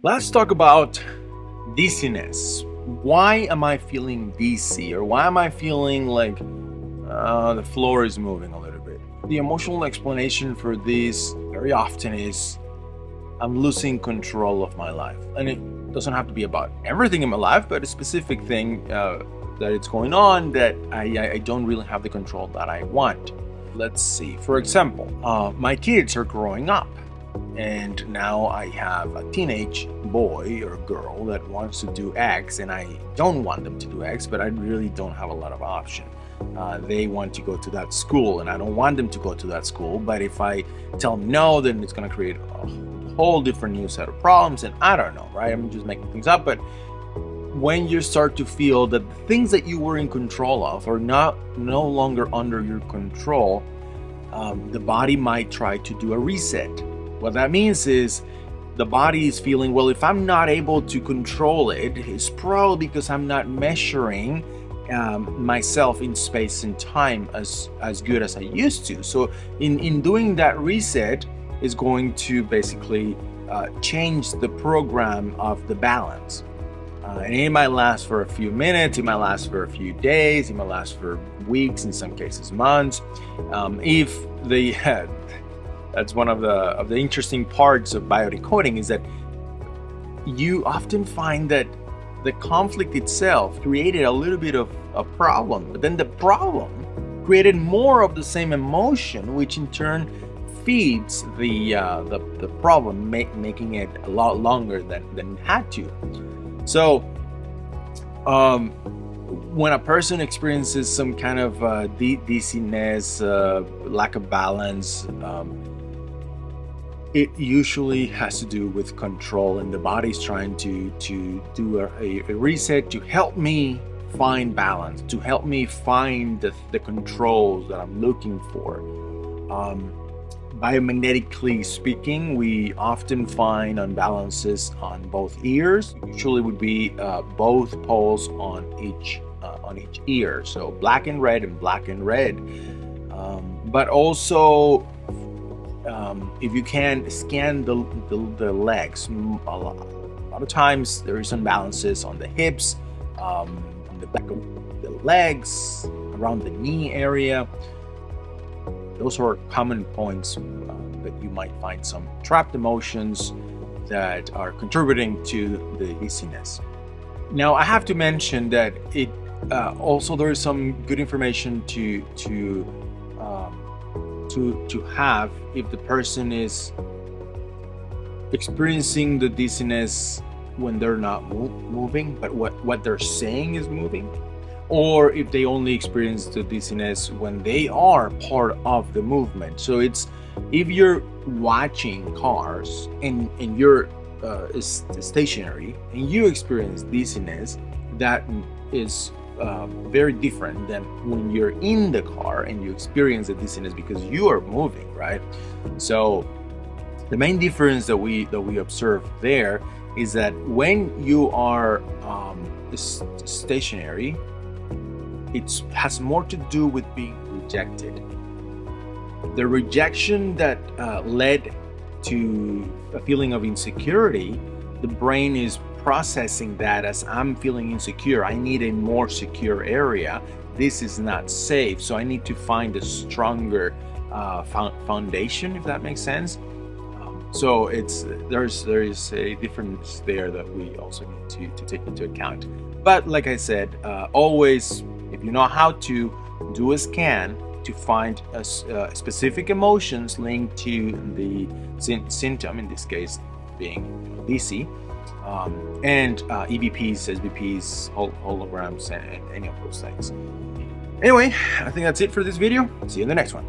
Let's talk about dizziness. Why am I feeling dizzy, or why am I feeling like the floor is moving a little bit? The emotional explanation for this very often is I'm losing control of my life. And it doesn't have to be about everything in my life, but a specific thing that it's going on that I don't really have the control that I want. Let's see. For example, my kids are growing up. And now I have a teenage boy or girl that wants to do X, and I don't want them to do X, but I really don't have a lot of option. They want to go to that school, and I don't want them to go to that school. But if I tell them no, then it's going to create a whole different new set of problems, and I don't know, right? I'm just making things up. But when you start to feel that the things that you were in control of are no longer under your control, the body might try to do a reset. What that means is the body is feeling, well, if I'm not able to control it, it's probably because I'm not measuring myself in space and time as good as I used to. So in doing that reset is going to basically change the program of the balance. And it might last for a few minutes, it might last for a few days, it might last for weeks, in some cases months. If the That's one of the interesting parts of biodecoding, is that you often find that the conflict itself created a little bit of a problem, but then the problem created more of the same emotion, which in turn feeds the problem, making it a lot longer than it had to. So when a person experiences some kind of dizziness, lack of balance, it usually has to do with control, and the body's trying to do a reset to help me find balance, to help me find the controls that I'm looking for. Biomagnetically speaking, we often find unbalances on both ears. Usually would be both poles on each ear, so black and red and black and red. But also, if you can scan the legs, a lot of times there is imbalances on the hips, on the back of the legs, around the knee area. Those are common points that you might find some trapped emotions that are contributing to the dizziness. Now, I have to mention that it also there is some good information to have if the person is experiencing the dizziness when they're not moving, but what they're saying is moving, or if they only experience the dizziness when they are part of the movement. So it's, if you're watching cars and you're stationary and you experience dizziness, that is very different than when you're in the car and you experience the dizziness because you are moving, right? So the main difference that we observe there is that when you are stationary, it has more to do with being rejected. The rejection that led to a feeling of insecurity, the brain is processing that as, I'm feeling insecure, I need a more secure area, this is not safe, so I need to find a stronger foundation, if that makes sense. So there is a difference there that we also need to take into account. But like I said, always, if you know how to do a scan to find specific emotions linked to the symptom, in this case being dizzy, and EVPs, SBPs, holograms, and any of those things. Anyway, I think that's it for this video. See you in the next one.